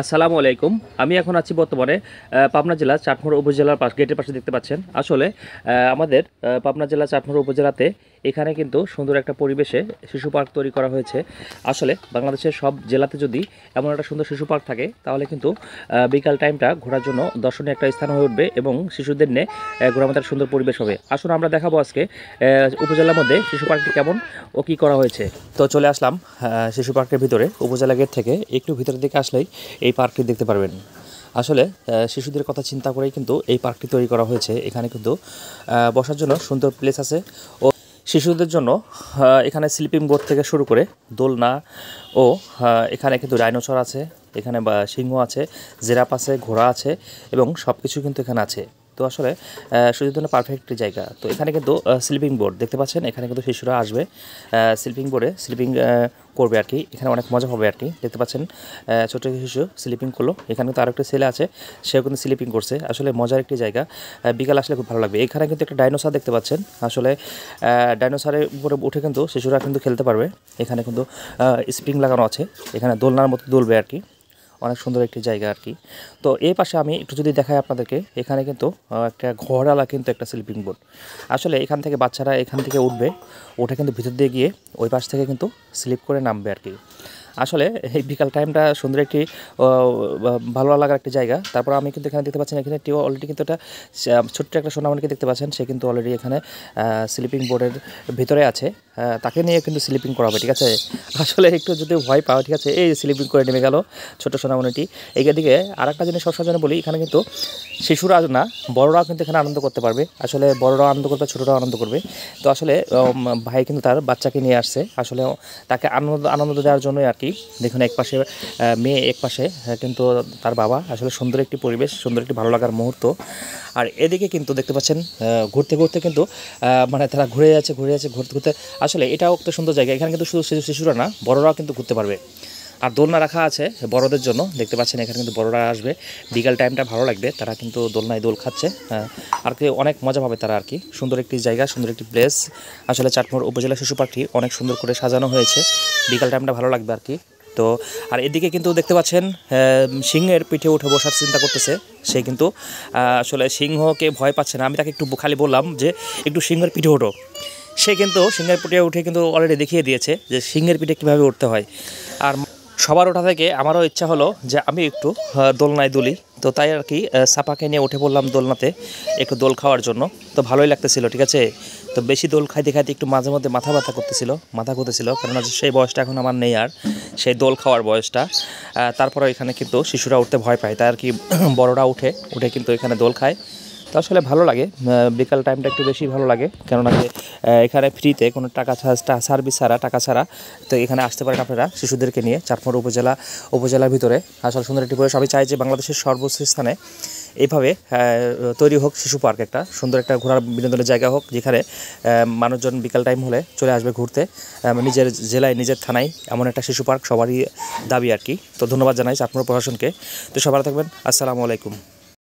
আসসালামু আলাইকুম। আমি এখন আছি বর্তমানে পাবনা জেলা চাটমোহর উপজেলার গেটের পাশে দেখতে পাচ্ছেন। আসলে আমাদের পাবনা জেলা চাটমোহর উপজেলাতে এখানে কিন্তু সুন্দর একটা পরিবেশে শিশু পার্ক তৈরি করা হয়েছে। আসলে বাংলাদেশের সব জেলাতে যদি এমন একটা সুন্দর শিশু পার্ক থাকে তাহলে কিন্তু বিকাল টাইমটা ঘোরার জন্য দর্শনীয় একটা স্থান হয়ে উঠবে এবং শিশুদের নিয়ে ঘোরার মতো একটা সুন্দর পরিবেশ হবে। আসুন আমরা দেখাবো আজকে উপজেলার মধ্যে শিশু পার্কটি কেমন ও কী করা হয়েছে। তো চলে আসলাম শিশু পার্কের ভিতরে। উপজেলা গেট থেকে একটু ভিতরের দিকে আসলেই এই পার্কটি দেখতে পারবেন। আসলে শিশুদের কথা চিন্তা করেই কিন্তু এই পার্কটি তৈরি করা হয়েছে। এখানে কিন্তু বসার জন্য সুন্দর প্লেস আছে ও শিশুদের জন্য এখানে স্লিপিং বোট থেকে শুরু করে দোলনা ও এখানে কিন্তু ডাইনোসর আছে, এখানে সিংহ আছে, জিরাফ আছে, ঘোড়া আছে এবং সব কিছু কিন্তু এখানে আছে। তো আসলে শিশুদের জন্য পারফেক্ট একটি জায়গা। তো এখানে কিন্তু স্লিপিং বোর্ড দেখতে পাচ্ছেন, এখানে কিন্তু শিশুরা আসবে স্লিপিং বোর্ডে স্লিপিং করবে আর কি। এখানে অনেক মজা হবে আর কি। দেখতে পাচ্ছেন ছোটো শিশু স্লিপিং করলো। এখানে কিন্তু আরেকটা ছেলে আছে, সেও কিন্তু স্লিপিং করছে। আসলে মজার একটি জায়গা, বিকাল আসলে খুব ভালো লাগবে। এখানে কিন্তু একটা ডাইনোসর দেখতে পাচ্ছেন। আসলে ডাইনোসরের উপরে উঠে কিন্তু শিশুরা কিন্তু খেলতে পারবে। এখানে কিন্তু স্প্রিং লাগানো আছে, এখানে দোলনার মতো দুলবে আর কি। অনেক সুন্দর একটি জায়গা আর কি। তো এই পাশে আমি একটু যদি দেখাই আপনাদেরকে, এখানে কিন্তু একটা ঘরওয়ালা কিন্তু একটা স্লিপিং বোর্ড। আসলে এখান থেকে বাচ্চারা এখান থেকে উঠবে, ওঠে কিন্তু ভিতর দিয়ে গিয়ে ওই পাশ থেকে কিন্তু স্লিপ করে নামবে আর কি। আসলে এই বিকাল টাইমটা সুন্দর একটি ভালো লাগার একটি জায়গা। তারপর আমি কিন্তু এখানে দেখতে পাচ্ছেন, এখানে অলরেডি কিন্তু একটা ছোট্ট একটা সোনামণিকে দেখতে পাচ্ছেন। সে কিন্তু অলরেডি এখানে স্লিপিং বোর্ডের ভিতরে আছে, তাকে নিয়ে কিন্তু স্লিপিং করা হবে, ঠিক আছে। আসলে একটু যদি ভয় পাও, ঠিক আছে, এই স্লিপিং করে নেমে গেল ছোটো সোনামণিটি। দিকে আর একটা জিনিস সবসময় যেন বলি, এখানে কিন্তু শিশুরা না বড়রাও কিন্তু এখানে আনন্দ করতে পারবে। আসলে বড়রাও আনন্দ করবে, ছোটরাও আনন্দ করবে। তো আসলে ভাই কিন্তু তার বাচ্চাকে নিয়ে আসছে, আসলে তাকে আনন্দ দেওয়ার জন্যই আর কি। দেখুন এক পাশে মেয়ে, এক পাশে কিন্তু তার বাবা। আসলে সুন্দর একটি পরিবেশ, সুন্দর একটি ভালো লাগার মুহূর্ত। আর এদিকে কিন্তু দেখতে পাচ্ছেন ঘুরতে ঘুরতে কিন্তু মানে তারা ঘুরে যাচ্ছে ঘুরতে ঘুরতে। আসলে এটাও একটা সুন্দর জায়গা। এখানে কিন্তু শুধু শিশুরা না, বড়রাও কিন্তু ঘুরতে পারবে। আর দোলনা রাখা আছে বড়দের জন্য, দেখতে পাচ্ছেন এখানে কিন্তু বড়রা আসবে। বিকাল টাইমটা ভালো লাগবে, তারা কিন্তু দোলনায় দোল খাচ্ছে আর কি, অনেক মজা পাবে তারা আর কি। সুন্দর একটি জায়গা, সুন্দর একটি প্লেস। আসলে চাটমোহর উপজেলা শিশু পার্কটি অনেক সুন্দর করে সাজানো হয়েছে, বিকাল টাইমটা ভালো লাগবে আর কি। তো আর এদিকে কিন্তু দেখতে পাচ্ছেন সিংহের পিঠে উঠে বসার চিন্তা করতেছে সে, কিন্তু আসলে সিংহকে ভয় পাচ্ছে না। আমি তাকে একটু খালি বললাম যে একটু সিংহের পিঠে ওঠো, সে কিন্তু সিংহের পিঠে উঠে কিন্তু অলরেডি দেখিয়ে দিয়েছে যে সিংহের পিঠে কীভাবে উঠতে হয়। আর সবার ওঠা থেকে আমারও ইচ্ছা হলো যে আমি একটু দোলনায় দুলি। তো তাই আর কি সাপাকে নিয়ে উঠে পড়লাম দোলনাতে একটু দোল খাওয়ার জন্য। তো ভালোই লাগতেছিল, ঠিক আছে। তো বেশি দোল খাইতে খাইতে একটু মাঝে মধ্যে মাথা ঘুরতেছিল, কেননা সেই বয়সটা এখন আমার নেই আর, সেই দোল খাওয়ার বয়সটা। তারপরে এখানে কিন্তু শিশুরা উঠতে ভয় পায়, তাই আর কি বড়রা উঠে কিন্তু এখানে দোল খায়। তো আসলে ভালো লাগে, বিকাল টাইমটা একটু বেশি ভালো লাগে, কেননা যে এখানে ফ্রিতে কোনো টাকা সার্ভিস ছাড়া, টাকা ছাড়া তো এখানে আসতে পারেন আপনারা শিশুদেরকে নিয়ে। চাটমোহর উপজেলার ভিতরে আসলে সুন্দর একটি পরিবেশ। আমি চাই যে বাংলাদেশের সর্বোচ্চ স্থানে এইভাবে তৈরি হোক শিশু পার্ক, একটা সুন্দর একটা ঘোরার বিনোদনের জায়গা হোক, যেখানে মানুষজন বিকাল টাইম হলে চলে আসবে ঘুরতে। নিজের জেলায়, নিজের থানায় এমন একটা শিশু পার্ক সবারই দাবি আর কি। তো ধন্যবাদ জানাই চাটমোহর প্রশাসনকে। তো সবাই থাকবেন, আসসালামু আলাইকুম।